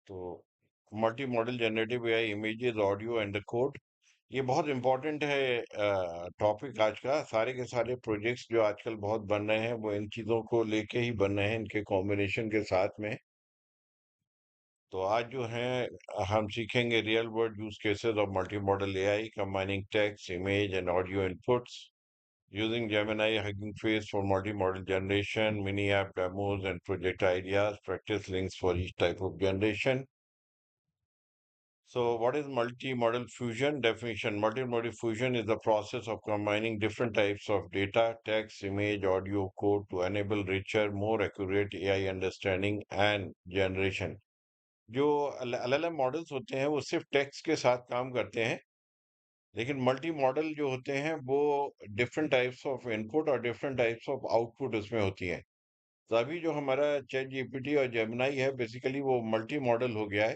तो multi modal generative AI images audio and the code, ये बहुत इम्पोर्टेंट है टॉपिक आज का। सारे के सारे प्रोजेक्ट्स जो आजकल बहुत बन रहे हैं वो इन चीज़ों को लेके ही बन रहे हैं, इनके कॉम्बिनेशन के साथ में। तो आज जो है हम सीखेंगे real world use cases of multi modal AI combining text image and audio inputs using Gemini, Hugging Face for multi-model generation, mini app demos, and project ideas, practice links for each type of generation. So, what is multi-model fusion? Definition: multi-model fusion is the process of combining different types of data, text, image, audio, code to enable richer, more accurate AI understanding and generation. जो LLM models होते हैं वो सिर्फ text के साथ काम करते हैं, लेकिन मल्टी मॉडल जो होते हैं वो डिफरेंट टाइप्स ऑफ इनपुट और डिफरेंट टाइप्स ऑफ आउटपुट उसमें होती हैं। तो अभी जो हमारा चैट जीपीटी और जेमिनाई है बेसिकली वो मल्टी मॉडल हो गया है।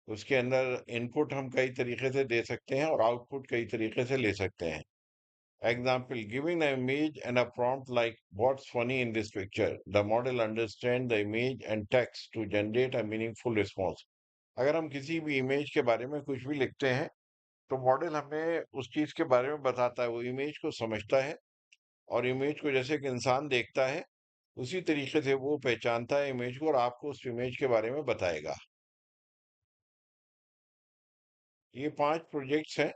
उसके अंदर इनपुट हम कई तरीके से दे सकते हैं और आउटपुट कई तरीके से ले सकते हैं। Example: giving a image and a prompt like what's funny in this picture, the model understand the image and text to generate a meaningful response. अगर हम किसी भी इमेज के बारे में कुछ भी लिखते हैं तो मॉडल हमें उस चीज के बारे में बताता है, वो इमेज को समझता है और इमेज को जैसे एक इंसान देखता है उसी तरीके से वो पहचानता है इमेज को और आपको उस इमेज के बारे में बताएगा। ये 5 प्रोजेक्ट्स हैं,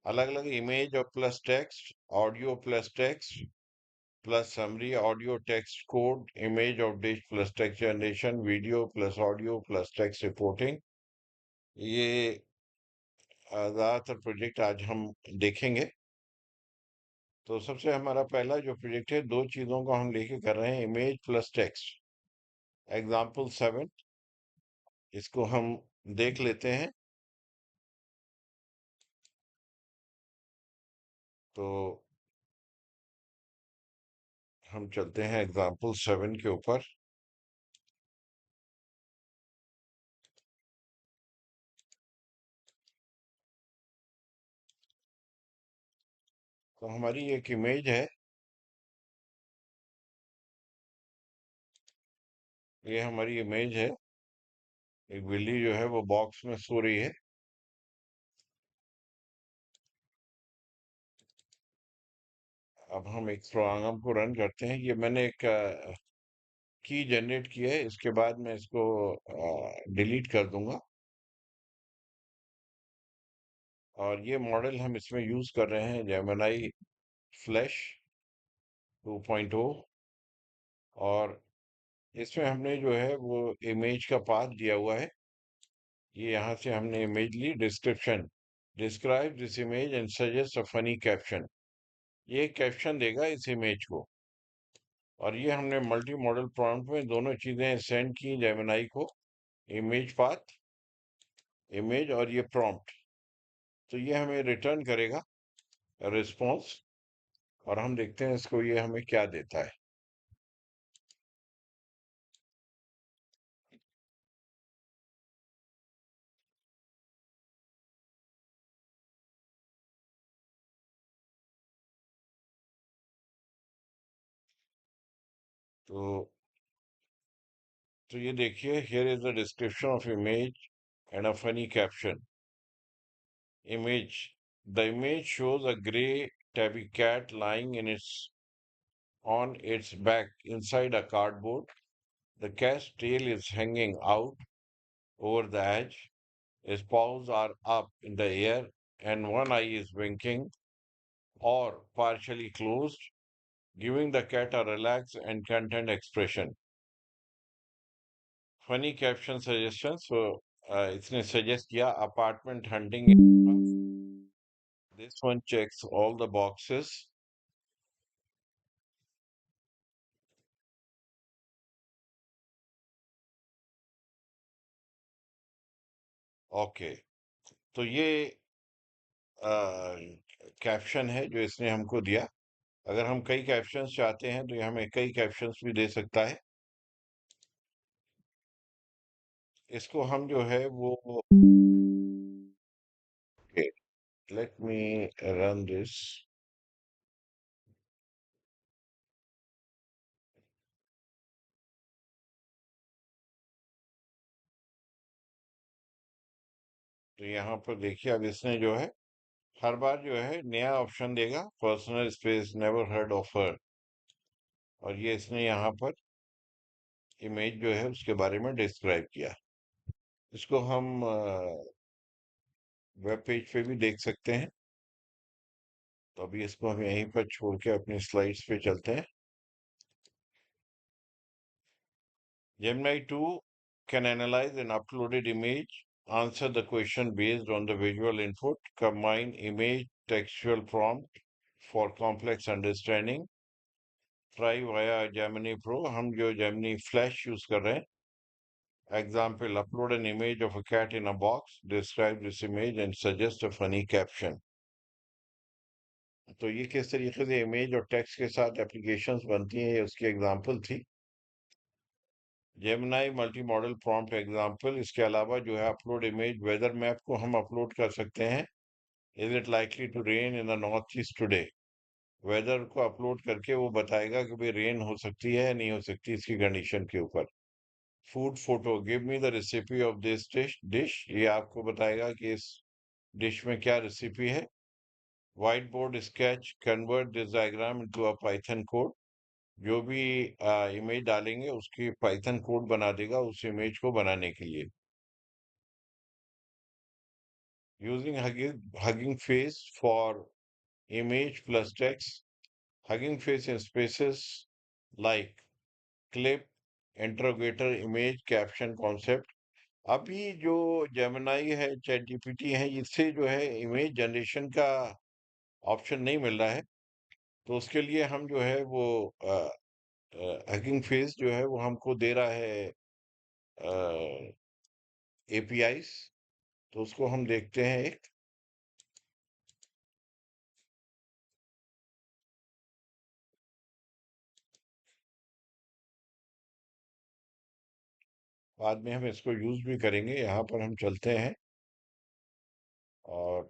अलग अलग इमेज और plus text, audio plus text plus summary, audio text code, image of dish plus text generation, video plus audio plus text reporting. ये ज्यादातर प्रोजेक्ट आज हम देखेंगे। तो सबसे हमारा पहला जो प्रोजेक्ट है, 2 चीज़ों को हम लेके कर रहे हैं, इमेज प्लस टेक्स्ट। एग्जाम्पल 7 इसको हम देख लेते हैं। तो हम चलते हैं एग्जाम्पल 7 के ऊपर। तो हमारी एक इमेज है, ये हमारी इमेज है। एक बिल्ली जो है वो बॉक्स में सो रही है। अब हम एक प्रोग्राम को रन करते हैं। ये मैंने एक की जनरेट किया है, इसके बाद मैं इसको डिलीट कर दूंगा। और ये मॉडल हम इसमें यूज कर रहे हैं जेमिनी फ्लैश 2.0। और इसमें हमने जो है वो इमेज का पाथ दिया हुआ है। ये यहाँ से हमने इमेज ली। Description: describe this image and suggest a funny caption. ये कैप्शन देगा इस इमेज को। और ये हमने मल्टी मॉडल प्रॉम्प्ट में दोनों चीजें सेंड की जेमिनाई को, इमेज पाथ, इमेज और ये प्रॉम्प्ट। तो ये हमें रिटर्न करेगा रिस्पॉन्स। और हम देखते हैं इसको ये हमें क्या देता है। तो ये देखिए, here is the description of image and a funny caption. Image. The image shows a gray tabby cat lying on its back inside a cardboard. The cat's tail is hanging out over the edge. Its paws are up in the air, and one eye is winking or partially closed, giving the cat a relaxed and content expression. Funny caption suggestion. So, इसने suggest किया apartment hunting. This one checks all the boxes. Okay. तो ये caption है जो इसने हमको दिया। अगर हम कई कैप्शंस चाहते हैं तो ये हमें कई कैप्शंस भी दे सकता है। इसको हम जो है वो लेट मी रन दिस। तो यहाँ पर देखिए अब इसने जो है हर बार जो है नया ऑप्शन देगा, personal space never heard of her, और ये इसने यहाँ पर इमेज जो है उसके बारे में डिस्क्राइब किया। इसको हम वेब पेज पे भी देख सकते हैं। तो अभी इसको हम यहीं पर छोड़ के अपनी स्लाइड्स पे चलते हैं। Gemini 2 can analyze an uploaded image, answer the question based on the visual input, combine image textual prompt for complex understanding, try via Gemini Pro। हम जो Gemini Flash यूज कर रहे हैं, example, upload an image of a cat in a box, describe this image and suggest a funny caption। तो ये किस तरीके से इमेज और टेक्स्ट के साथ एप्लीकेशंस बनती हैं, ये उसकी एग्जांपल थी। Gemini multi modal prompt example, इसके अलावा जो है अपलोड इमेज वेदर मैप को हम अपलोड कर सकते हैं। Is it likely to rain in the north east today, weather को अपलोड करके वो बताएगा कि भाई रेन हो सकती है या नहीं हो सकती इसकी कंडीशन के ऊपर। Food photo, give me the recipe of this dish, ये आपको बताएगा कि इस डिश में क्या रेसिपी है। White board sketch, convert this diagram into a Python code, जो भी इमेज डालेंगे उसकी पाइथन कोड बना देगा उस इमेज को बनाने के लिए। Using hugging face for image plus text, hugging face in spaces like clip, interrogator, image, caption, concept। अभी जो जेमिनाई है, चैट जीपीटी है, इससे जो है इमेज जनरेशन का ऑप्शन नहीं मिल रहा है। तो उसके लिए हम जो है वो हगिंग फेस जो है वो हमको दे रहा है एपीआईज। तो उसको हम देखते हैं एक। बाद में हम इसको यूज भी करेंगे। यहाँ पर हम चलते हैं और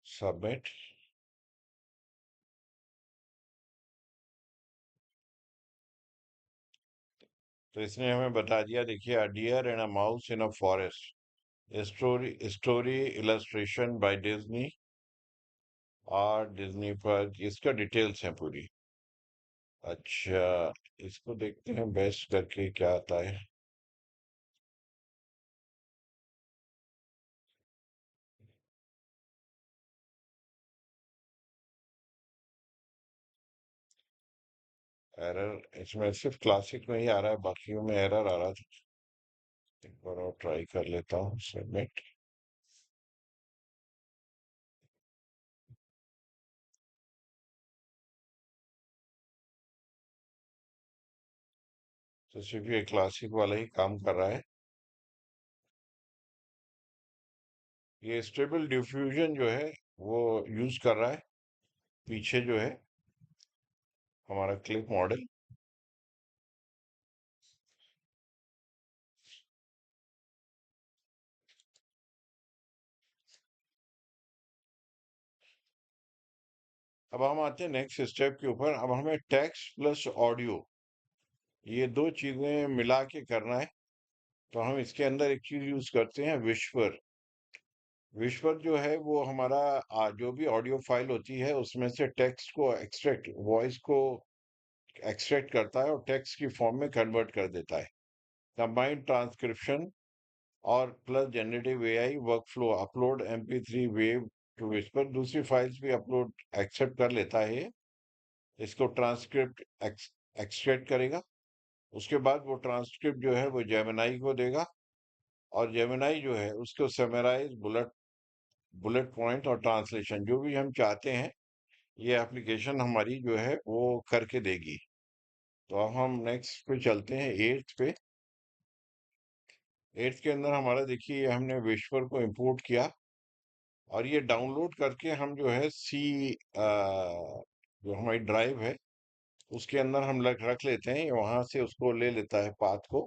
सबमिट। तो इसने हमें बता दिया, देखिए, a deer and a mouse in a forest, story illustration by Disney, और डिज्नी पर इसका डिटेल्स है पूरी। अच्छा, इसको देखते हैं बेस्ट करके क्या आता है। एरर इसमें सिर्फ क्लासिक में ही आ रहा है, बाकियों में एरर आ रहा था। एक बार और ट्राई कर लेता हूँ, सबमिट। तो सिर्फ ये क्लासिक वाला ही काम कर रहा है। ये स्टेबल डिफ्यूजन जो है वो यूज कर रहा है पीछे जो है हमारा क्लिप मॉडल। अब हम आते हैं नेक्स्ट स्टेप के ऊपर। अब हमें टेक्स्ट प्लस ऑडियो, ये दो चीजें मिला के करना है। तो हम इसके अंदर एक चीज यूज करते हैं, विश्वर। विश्वर जो है वो हमारा जो भी ऑडियो फाइल होती है उसमें से टेक्स्ट को एक्सट्रैक्ट, वॉइस को एक्सट्रैक्ट करता है और टेक्स्ट की फॉर्म में कन्वर्ट कर देता है। कंबाइंड ट्रांसक्रिप्शन और plus generative AI workflow, upload MP3 wave to Whisper, दूसरी फाइल्स भी अपलोड एक्सेप्ट कर लेता है ये। इसको ट्रांसक्रिप्ट एक्सट्रैक्ट करेगा, उसके बाद वो ट्रांसक्रिप्ट जो है वो जेमिनाई को देगा, और जेमिनाई जो है उसको समराइज, बुलेट बुलेट पॉइंट और ट्रांसलेशन जो भी हम चाहते हैं ये एप्लीकेशन हमारी जो है वो करके देगी। तो अब हम नेक्स्ट पे चलते हैं, एट्थ पे। एट्थ के अंदर हमारा देखिए हमने विश्वर को इंपोर्ट किया, और ये डाउनलोड करके हम जो है जो हमारी ड्राइव है उसके अंदर हम रख लेते हैं, वहां से उसको ले लेता है पाथ को।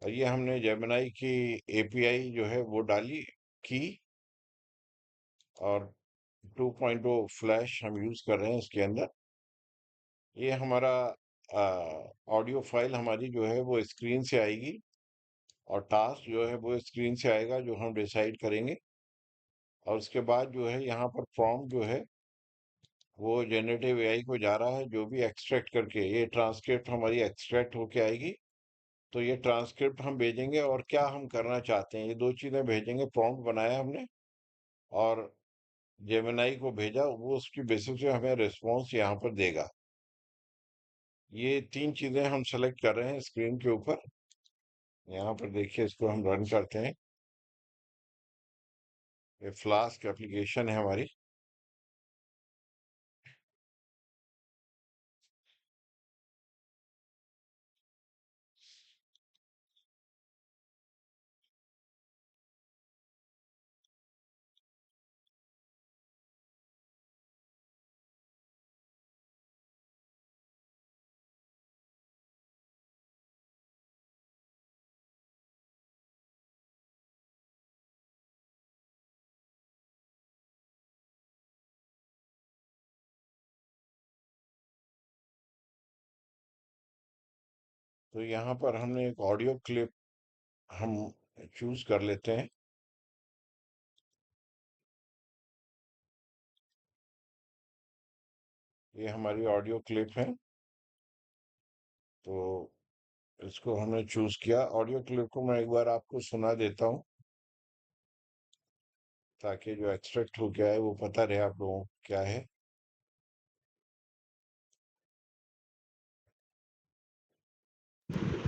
और ये हमने जेमिनाई की एपीआई जो है वो डाली की, और 2.0 फ्लैश हम यूज कर रहे हैं इसके अंदर। ये हमारा ऑडियो फाइल हमारी जो है वो स्क्रीन से आएगी, और टास्क जो है वो स्क्रीन से आएगा जो हम डिसाइड करेंगे। और उसके बाद जो है यहाँ पर प्रॉम्प्ट जो है वो जनरेटिव एआई को जा रहा है, जो भी एक्सट्रैक्ट करके ये ट्रांसक्रिप्ट हमारी एक्सट्रैक्ट होके आएगी। तो ये ट्रांसक्रिप्ट हम भेजेंगे और क्या हम करना चाहते हैं, ये दो चीजें भेजेंगे। प्रॉम्प्ट बनाया हमने और जेमिनाई को भेजा, वो उसकी बेसिस पे हमें रिस्पॉन्स यहाँ पर देगा। ये तीन चीजें हम सेलेक्ट कर रहे हैं स्क्रीन के ऊपर। यहाँ पर देखिए, इसको हम रन करते हैं। ये फ्लास्क एप्लीकेशन है हमारी। तो यहाँ पर हमने एक ऑडियो क्लिप हम चूज कर लेते हैं। ये हमारी ऑडियो क्लिप है, तो इसको हमने चूज किया। ऑडियो क्लिप को मैं एक बार आपको सुना देता हूँ, ताकि जो एक्सट्रैक्ट हो गया है वो पता रहे आप लोगों को क्या है।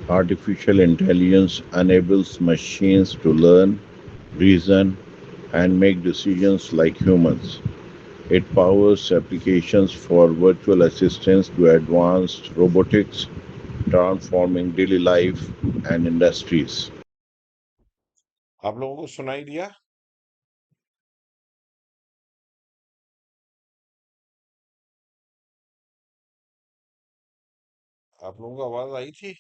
Artificial intelligence enables machines to learn, reason, and make decisions like humans. It powers applications for virtual assistants to advanced robotics, transforming daily life and industries. आप लोगों को सुनाई दिया? आप लोगों को आवाज आई थी?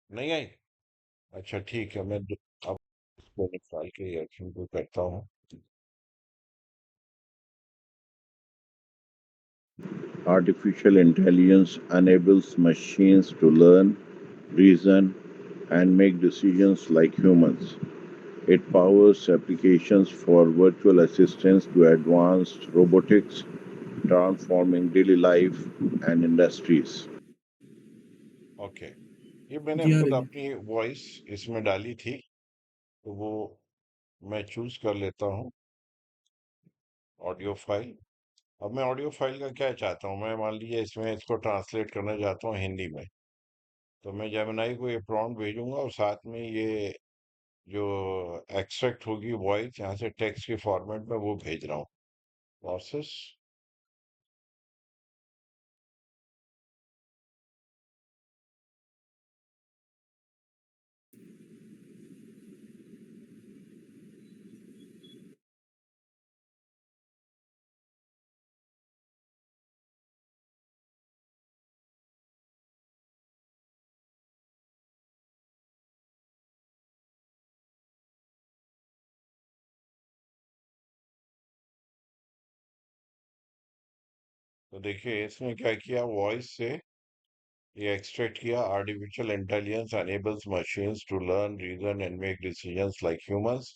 नहीं आई? अच्छा ठीक है, मैं अब इसको निकाल के ईयरफोन को करता हूँ। Artificial intelligence enables machines to learn, reason, and make decisions like humans. It powers applications for virtual assistants to advanced robotics, transforming daily life and industries. Okay, ये मैंने जी आ खुद रही है। अपनी वॉइस इसमें डाली थी, तो वो मैं चूज कर लेता हूँ ऑडियो फाइल। अब मैं ऑडियो फाइल का क्या चाहता हूँ, मैं मान लीजिए इसमें इसको ट्रांसलेट करना चाहता हूँ हिंदी में। तो मैं जेमिनाई को ये प्रॉम्प्ट भेजूंगा और साथ में ये जो एक्सट्रैक्ट होगी वॉइस यहाँ से टेक्स्ट के फॉर्मेट में, वो भेज रहा हूँ। प्रोसेस। तो देखिए इसमें क्या किया, वॉइस से ये एक्सट्रैक्ट किया। Artificial intelligence enables machines to learn, reason, and make decisions like humans.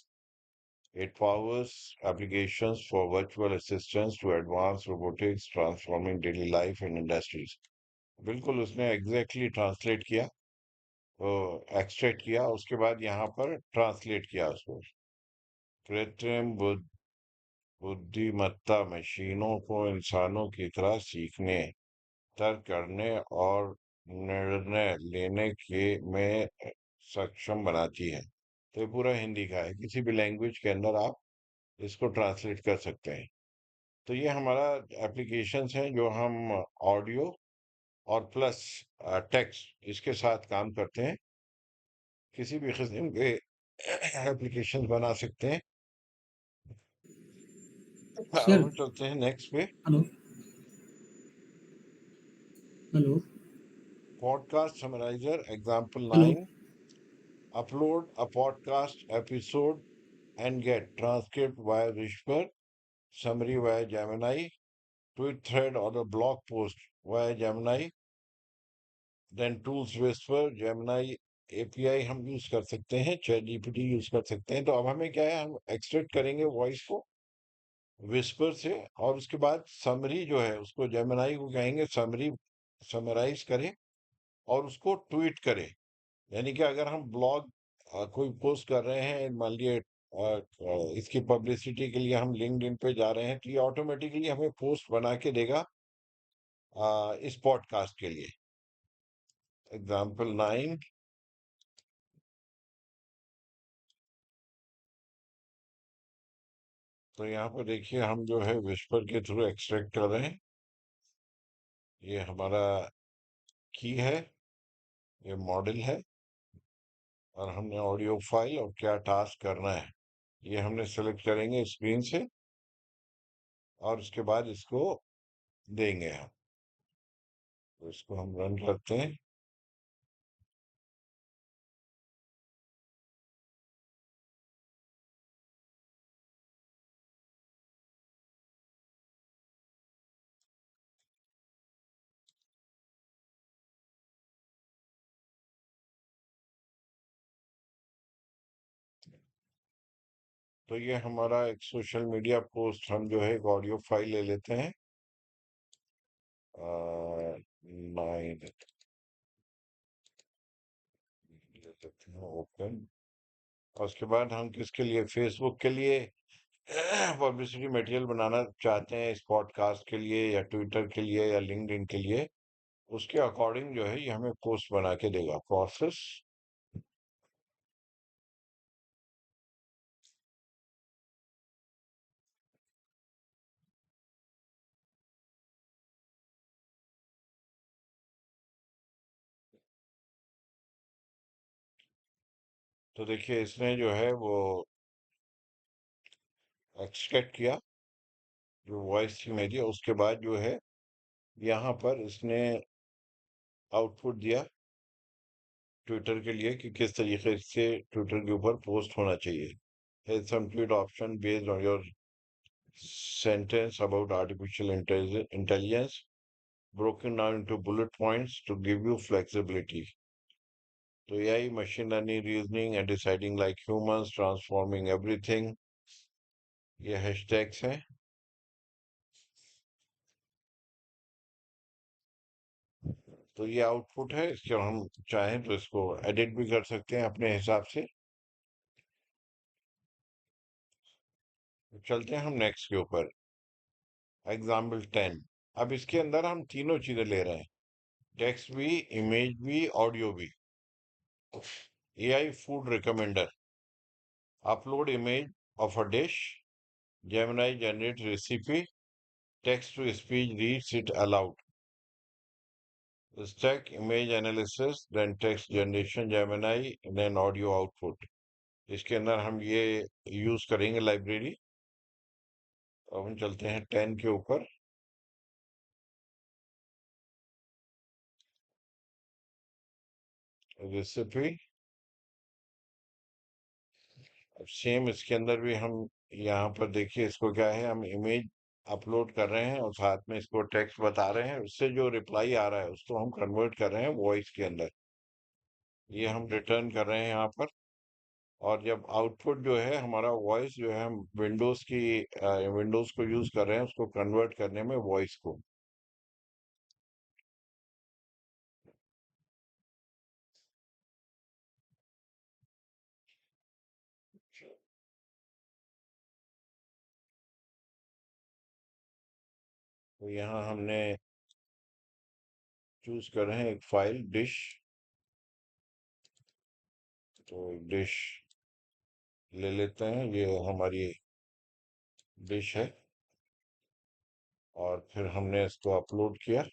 It powers applications for virtual assistants to advance robotics, transforming daily life and industries. बिल्कुल उसने एग्जैक्टली ट्रांसलेट किया, तो एक्सट्रैक्ट किया, उसके बाद यहाँ पर ट्रांसलेट किया उसको। कृत्रिम बुद्धिमत्ता मशीनों को इंसानों की तरह सीखने, तर्क करने और निर्णय लेने के में सक्षम बनाती है। तो ये पूरा हिंदी का है, किसी भी लैंग्वेज के अंदर आप इसको ट्रांसलेट कर सकते हैं। तो ये हमारा एप्लीकेशंस हैं जो हम ऑडियो और प्लस टेक्स्ट इसके साथ काम करते हैं। किसी भी किस्म के एप्लीकेशन बना सकते हैं। अब सर हम चलते हैं नेक्स्ट पे। Hello hello podcast summarizer example hello 9। Upload a podcast episode and get transcript via Whisper, summary via Gemini, tweet thread or a blog post via Gemini. Then tools Whisper, Gemini API हम use कर सकते हैं, chat GPT use कर सकते हैं। तो अब हमें क्या है, हम एक्सट्रैक्ट करेंगे वॉइस को विस्पर से, और उसके बाद समरी जो है उसको जेमिनी को कहेंगे समरी समराइज करे और उसको ट्वीट करे। यानी कि अगर हम ब्लॉग कोई पोस्ट कर रहे हैं, मान लिए इसकी पब्लिसिटी के लिए हम लिंक्डइन पे जा रहे हैं, तो ये ऑटोमेटिकली हमें पोस्ट बना के देगा इस पॉडकास्ट के लिए। एग्जाम्पल 9। तो यहाँ पर देखिए हम जो है विस्पर के थ्रू एक्सट्रैक्ट कर रहे हैं। ये हमारा की है, ये मॉडल है, और हमने ऑडियो फाइल और क्या टास्क करना है ये हमने सेलेक्ट करेंगे स्क्रीन से, और उसके बाद इसको देंगे हम। तो इसको हम रन करते हैं। तो ये हमारा एक सोशल मीडिया पोस्ट, हम जो है एक ऑडियो फाइल ले लेते हैं, 9 ले लेते हैं ओपन। और उसके बाद हम किसके लिए, फेसबुक के लिए पब्लिसिटी मटेरियल बनाना चाहते हैं इस पॉडकास्ट के लिए, या ट्विटर के लिए, या लिंक्डइन के लिए, उसके अकॉर्डिंग जो है ये हमें पोस्ट बना के देगा। प्रोसेस। तो देखिए इसने जो है वो एक्सट्रैक्ट किया जो वॉइस थी मेरी, उसके बाद जो है यहाँ पर इसने आउटपुट दिया ट्विटर के लिए कि किस तरीके से ट्विटर के ऊपर पोस्ट होना चाहिए। Here's some tweet option based on your sentence about artificial intelligence, broken down into bullet points to give you flexibility. तो AI, machine learning, reasoning and deciding like humans, transforming everything, ये hashtags हैं। तो ये output है इसके, हम चाहें तो इसको एडिट भी कर सकते हैं अपने हिसाब से। तो चलते हैं हम नेक्स्ट के ऊपर, एग्जाम्पल 10। अब इसके अंदर हम तीनों चीजें ले रहे हैं, टेक्स्ट भी, इमेज भी, ऑडियो भी। AI food recommender, upload image of a dish, Gemini generate recipe, text to speech reads it aloud. Stack image analysis, then text generation Gemini, then audio output. इसके अंदर हम ये यूज करेंगे library. अब हम चलते हैं 10 के ऊपर, रेसिपी। अब सेम इसके अंदर भी हम यहाँ पर देखिए इसको क्या है, हम इमेज अपलोड कर रहे हैं और साथ में इसको टेक्स्ट बता रहे हैं, उससे जो रिप्लाई आ रहा है उसको हम कन्वर्ट कर रहे हैं वॉइस के अंदर। ये हम रिटर्न कर रहे हैं यहाँ पर। और जब आउटपुट जो है हमारा वॉइस जो है, हम विंडोज को यूज कर रहे हैं उसको कन्वर्ट करने में वॉइस को। तो यहाँ हमने चूज कर रहे हैं एक फाइल डिश। तो डिश ले लेते हैं, ये हमारी डिश है, और फिर हमने इसको अपलोड किया।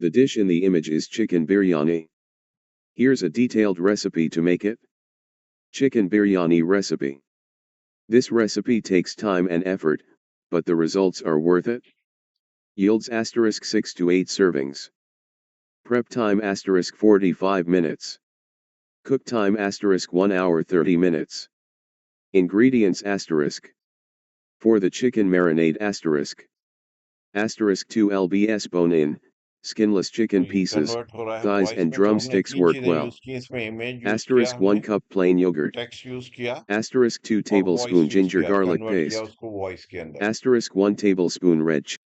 The dish in the image is chicken biryani. Here's a detailed recipe to make it. Chicken biryani recipe. This recipe takes time and effort, but the results are worth it. Yields *6 to 8 servings. Prep time asterisk 45 minutes. Cook time asterisk 1 hour 30 minutes. Ingredients asterisk. For the chicken marinade asterisk. Asterisk 2 lbs bone-in, skinless तो chicken ये pieces, convert हो रहा है thighs voice and में। तो हमने drumsticks 3 work चीजें well. Use की इसमें, इमेज यूज किया Asterisk 1 हमने, cup plain yogurt. Text use किया Asterisk 2 और वॉइस tablespoon यूज ginger किया, garlic कन्वर्ट किया paste. उसको वॉइस के अंदर। Asterisk 1 tablespoon red chili.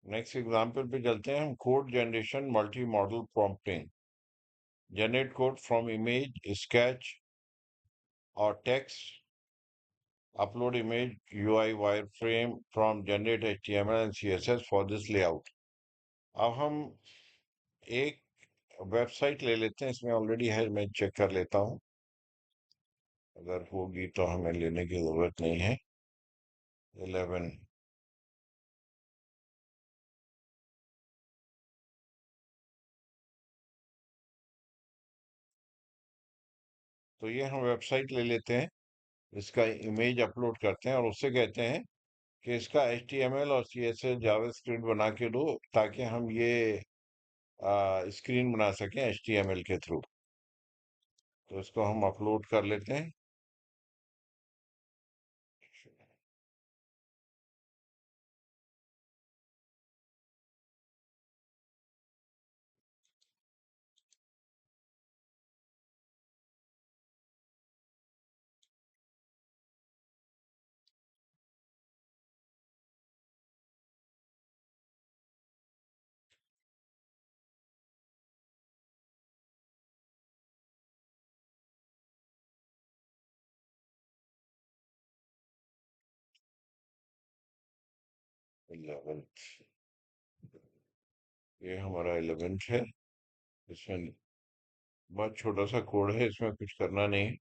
Next example पे चलते हैं हम। Code generation multi modal prompting. Generate code from image, sketch और text. Upload image, UI, wireframe from generate HTML and CSS for this layout। अब हम एक वेबसाइट ले लेते हैं, इसमें ऑलरेडी है, मैं चेक कर लेता हूँ, अगर होगी तो हमें लेने की जरूरत नहीं है। 11 तो ये हम वेबसाइट ले लेते हैं, इसका इमेज अपलोड करते हैं और उससे कहते हैं कि इसका HTML और CSS जावास्क्रिप्ट बना के दो, ताकि हम ये स्क्रीन बना सकें HTML के थ्रू। तो इसको हम अपलोड कर लेते हैं। इलेवेंथ, ये हमारा 11th है। इसमें बहुत छोटा सा कोड है, इसमें कुछ करना नहीं है।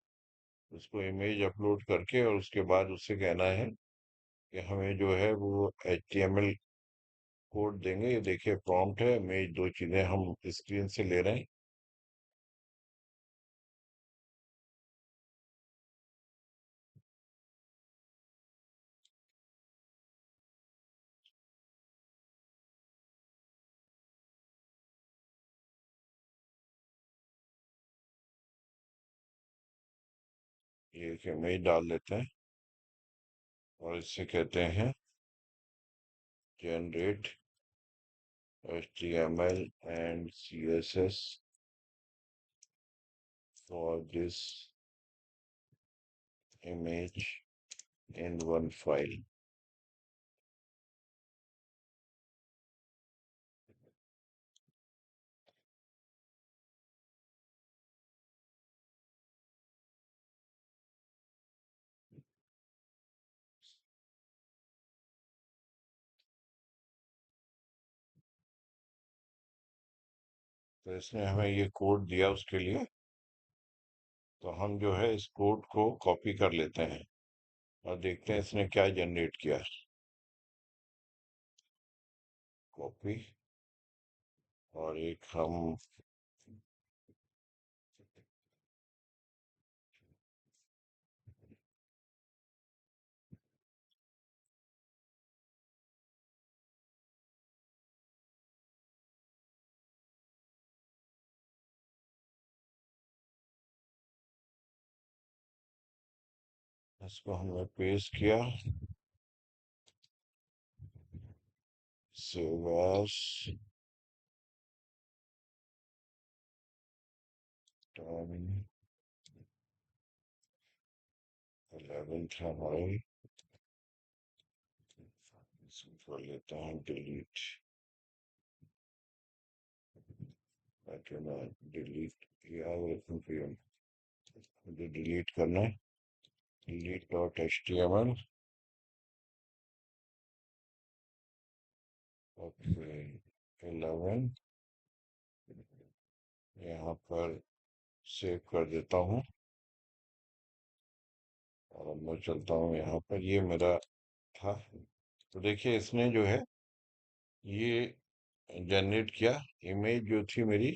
उसको इमेज अपलोड करके और उसके बाद उससे कहना है कि हमें जो है वो HTML कोड देंगे। ये देखिए प्रॉम्प्ट है, इमेज, दो चीजें हम स्क्रीन से ले रहे हैं। ये एक इमेज डाल देते हैं और इससे कहते हैं generate HTML and CSS for this image in one file। तो इसने हमें ये कोड दिया उसके लिए, तो हम जो है इस कोड को कॉपी कर लेते हैं और देखते हैं इसने क्या जनरेट किया। कॉपी, और एक हम इसको हमने पेस्ट किया। सेव एज, 11th है हमारी। इसको कर लेते हैं डिलीट। डिलीट याद रखूं कि मुझे डिलीट करना है। delete.html। ओके, 11 यहाँ पर सेव कर देता हूँ और अब मैं चलता हूँ यहाँ पर। ये मेरा था, तो देखिए इसने जो है ये जनरेट किया। इमेज जो थी मेरी,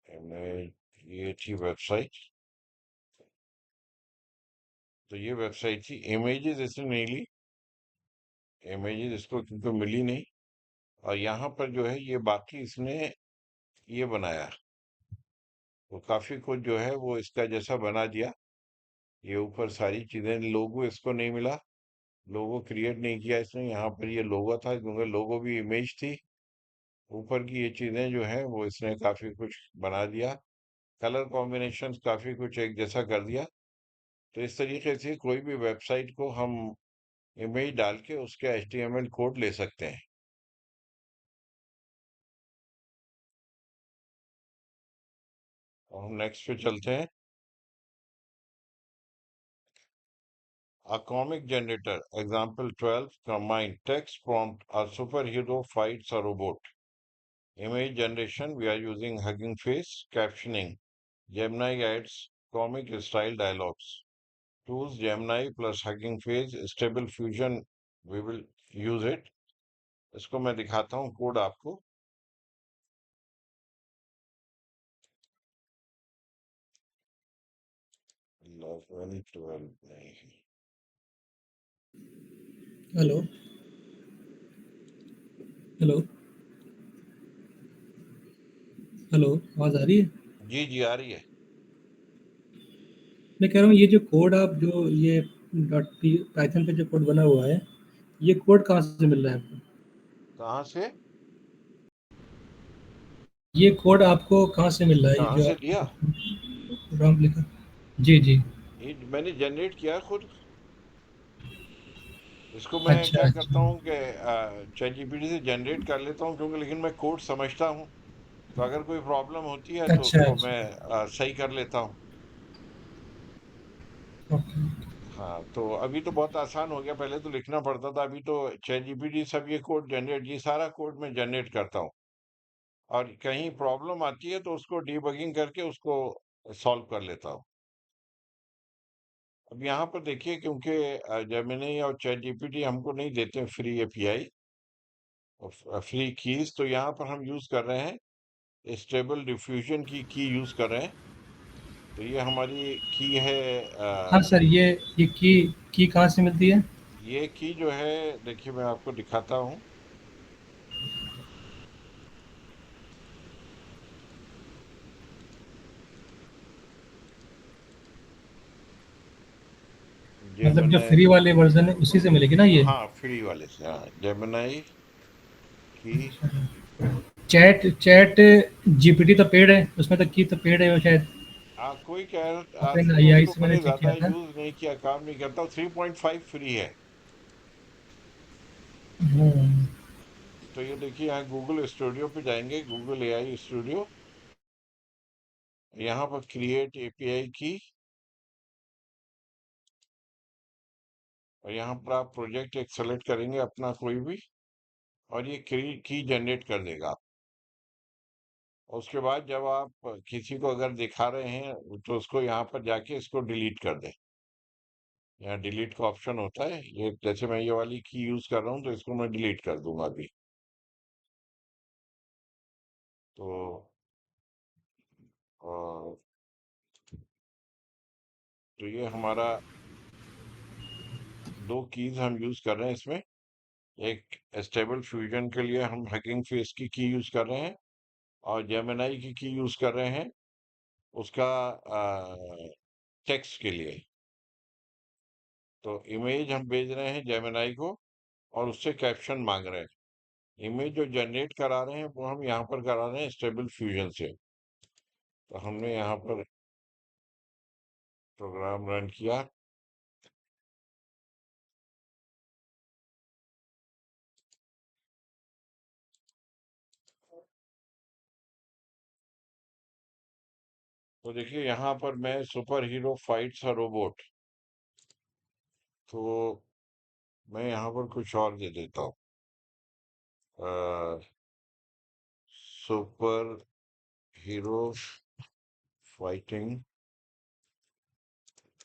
इमेज ये थी वेबसाइट, तो ये वेबसाइट थी। इमेजेस इसने नहीं ली, इमेजेस इसको क्योंकि मिली नहीं। और यहाँ पर जो है ये बाकी इसने ये बनाया, वो काफी कुछ जो है वो इसका जैसा बना दिया। ये ऊपर सारी चीजें, लोगो इसको नहीं मिला, लोगो क्रिएट नहीं किया इसने। यहाँ पर ये लोगो था क्योंकि लोगो भी इमेज थी। ऊपर की ये चीजें जो है वो इसने काफी कुछ बना दिया, कलर कॉम्बिनेशन काफी कुछ एक जैसा कर दिया। तो इस तरीके से कोई भी वेबसाइट को हम इमेज डाल के उसके HTML कोड ले सकते हैं। और हम नेक्स्ट पे चलते हैं। A comic generator, example 12, combine text prompt, a superhero fights a robot. Image generation, we are using Hugging Face. Captioning, Gemini adds comic style dialogues. Tools, Gemini plus Hugging Face, Stable Fusion, we will use it. इसको मैं दिखाता हूँ code आपको। 11, 12 नहीं। Hello hello hello, आवाज़ आ रही है? जी जी आ रही है। मैं कह रहा हूँ ये जो कोड आप जो ये डॉट पी पाइथन पे जो कोड बना हुआ है, ये कोड कहाँ से मिल रहा है आपको? कहाँ से? ये कोड आपको कहाँ से मिल रहा है, ये कहाँ जो से आपने लिया? प्रोग्राम लिखा? जी, जी। ये मैंने जनरेट किया खुद। इसको मैं अच्छा, क्या करता अच्छा। हूँ कि चैट जीपीटी से जनरेट कर लेता हूँ, क्योंकि लेकिन मैं कोड समझता हूँ। तो अगर कोई प्रॉब्लम होती है तो अच्छा, उसको अच्छा। मैं सही कर लेता हूँ। ओके। हाँ, तो अभी तो बहुत आसान हो गया, पहले तो लिखना पड़ता था। अभी तो चैट जीपीटी सब ये कोड जनरेट, ये सारा कोड मैं जनरेट करता हूँ। और कहीं प्रॉब्लम आती है तो उसको डीबगिंग करके उसको सॉल्व कर लेता हूँ। अब यहाँ पर देखिए, क्योंकि जेमिनी और चैट जीपीटी हमको नहीं देते फ्री एपीआई और फ्री कीज, तो यहाँ पर हम यूज कर रहे हैं स्टेबल डिफ्यूजन की यूज कर रहे हैं। तो ये हमारी की है। हाँ सर, ये की कहाँ से मिलती है? ये की जो है, देखिए मैं आपको दिखाता हूँ। ये मतलब जो मैंने, फ्री वाले वर्ज़न है उसी से मिलेगी ना ये? हाँ फ्री वाले से, हाँ जेमिनाई की। चैट चैट जीपीटी तो पेड है, उसमें तो की तो पेड है वो शायद। कोई कह ओपन क्योंकि एआई उसको से मैंने मैंने चेक ज्यादा किया था। यूज नहीं किया, काम नहीं करता। 3.5 फ्री है। हम्म। तो ये देखिए, यहाँ गूगल स्टूडियो पे जाएंगे, गूगल एआई स्टूडियो। यहाँ पर क्रिएट एपीआई की, और यहाँ पर आप प्रोजेक्ट एक सेलेक्ट करेंगे अपना कोई भी, और ये की जनरेट कर देगा। उसके बाद जब आप किसी को अगर दिखा रहे हैं तो उसको यहाँ पर जाके इसको डिलीट कर दें। यहाँ डिलीट का ऑप्शन होता है। ये जैसे मैं ये वाली की यूज कर रहा हूँ, तो इसको मैं डिलीट कर दूंगा अभी। तो अ, तो ये हमारा दो कीज हम यूज कर रहे हैं इसमें। एक स्टेबल फ्यूजन के लिए हम हगिंग फेस की यूज कर रहे हैं, और जेमिनाई की यूज कर रहे हैं उसका टेक्स्ट के लिए। तो इमेज हम भेज रहे हैं जेमिनाई को, और उससे कैप्शन मांग रहे हैं। इमेज जो जनरेट करा रहे हैं वो हम यहाँ पर करा रहे हैं स्टेबल फ्यूजन से। तो हमने यहाँ पर प्रोग्राम रन किया। तो देखिए, यहाँ पर मैं super hero fights a robot, तो मैं यहाँ पर कुछ और दे देता हूँ। Super hero fighting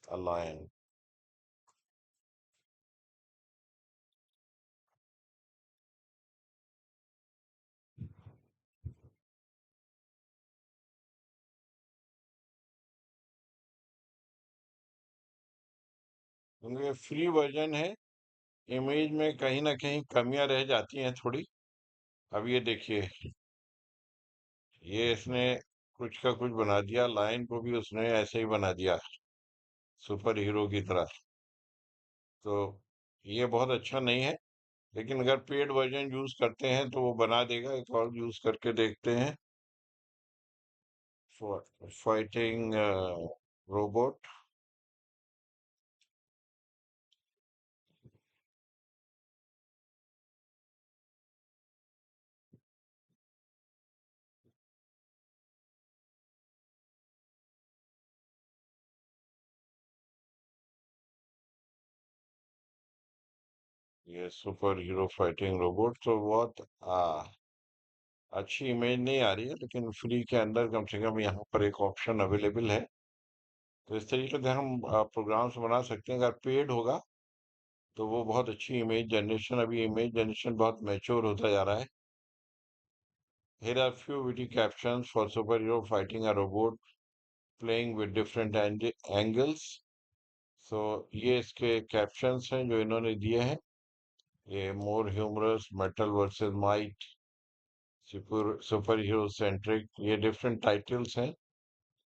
a lion. क्योंकि ये फ्री वर्जन है, इमेज में कहीं ना कहीं कमियां रह जाती हैं थोड़ी। अब ये देखिए, ये इसने कुछ का कुछ बना दिया, लाइन को भी उसने ऐसे ही बना दिया सुपर हीरो की तरह। तो ये बहुत अच्छा नहीं है, लेकिन अगर पेड वर्जन यूज करते हैं तो वो बना देगा। एक और यूज करके देखते हैं, फाइटिंग रोबोट। ये सुपर हीरो फाइटिंग रोबोट तो बहुत अच्छी इमेज नहीं आ रही है, लेकिन फ्री के अंदर कम से कम यहाँ पर एक ऑप्शन अवेलेबल है। तो इस तरीके से हम प्रोग्राम्स बना सकते हैं। अगर पेड होगा तो वो बहुत अच्छी इमेज जनरेशन, अभी इमेज जनरेशन बहुत मैच्योर होता जा रहा है। Here are few witty captions for superhero fighting a robot playing with different angles. So ये इसके कैप्शंस हैं जो इन्होंने दिए हैं। ये more humorous, metal versus might, super hero centric, ये डिफरेंट टाइटल्स हैं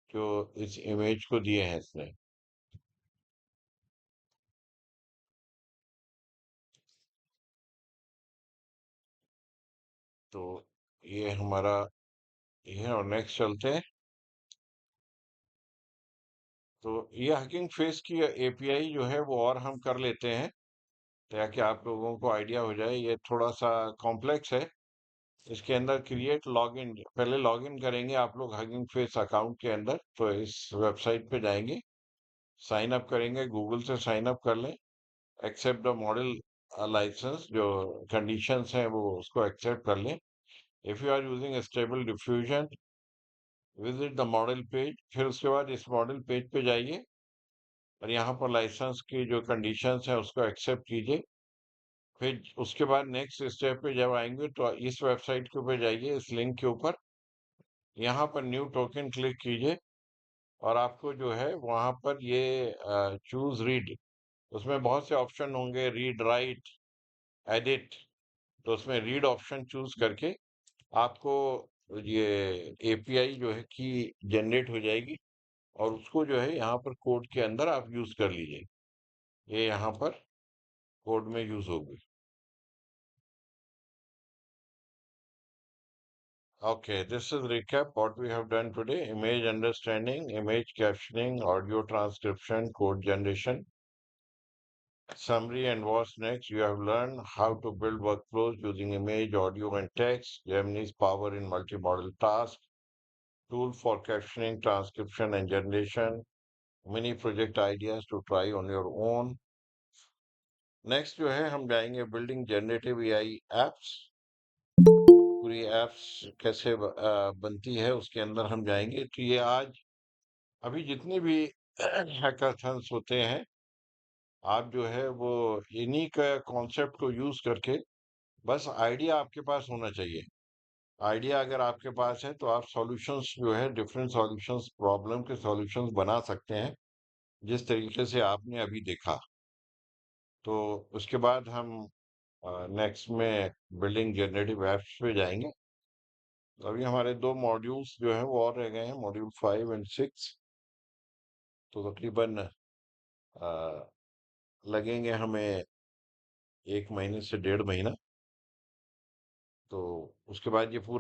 जो इस इमेज को दिए हैं इसने। तो ये हमारा ये है, और नेक्स्ट चलते हैं। तो ये हकिंग फेस की एपीआई जो है वो और हम कर लेते हैं ताकि आप लोगों को आइडिया हो जाए। ये थोड़ा सा कॉम्प्लेक्स है। इसके अंदर क्रिएट लॉगिन, पहले लॉगिन करेंगे आप लोग हगिंग फेस अकाउंट के अंदर, तो इस वेबसाइट पे जाएंगे, साइन अप करेंगे, गूगल से साइन अप कर लें, एक्सेप्ट द मॉडल लाइसेंस, जो कंडीशंस हैं वो उसको एक्सेप्ट कर लें। If you are using stable diffusion, visit the model page. फिर उसके बाद इस मॉडल पेज पे जाइए और यहाँ पर लाइसेंस की जो कंडीशंस हैं उसको एक्सेप्ट कीजिए। फिर उसके बाद नेक्स्ट स्टेप पे जब आएंगे तो इस वेबसाइट के ऊपर जाइए, इस लिंक के ऊपर, यहाँ पर न्यू टोकन क्लिक कीजिए और आपको जो है वहाँ पर ये चूज रीड, उसमें बहुत से ऑप्शन होंगे, रीड, राइट, एडिट। तो उसमें रीड ऑप्शन चूज करके आपको ये एपीआई जो है की जनरेट हो जाएगी और उसको जो है यहाँ पर कोड के अंदर आप यूज कर लीजिए। ये यहाँ पर कोड में यूज होगी। Okay, this is recap what we have done today: image understanding, image captioning, audio transcription, code generation, summary, and what's next. You have learned how to build workflows using image, audio, and text, Gemini's power in multimodal tasks, tool for captioning, transcription, and generation, mini project ideas to try on your own. Next जो है हम जाएंगे building generative AI apps. पूरी apps कैसे बनती है उसके अंदर हम जाएंगे। तो ये आज अभी जितने भी हैकाथन्स होते हैं, आप जो है वो इन्हीं का कॉन्सेप्ट को यूज करके, बस आइडिया आपके पास होना चाहिए। आइडिया अगर आपके पास है तो आप सॉल्यूशंस जो है, डिफरेंट सॉल्यूशंस, प्रॉब्लम के सॉल्यूशंस बना सकते हैं जिस तरीके से आपने अभी देखा। तो उसके बाद हम नेक्स्ट में बिल्डिंग जनरेटिव एप्स पे जाएंगे। तो अभी हमारे दो मॉड्यूल्स जो है वो और रह गए हैं, मॉड्यूल 5 और 6। तो तकरीबन लगेंगे हमें 1 महीने से 1.5 महीना। तो उसके बाद ये पूरा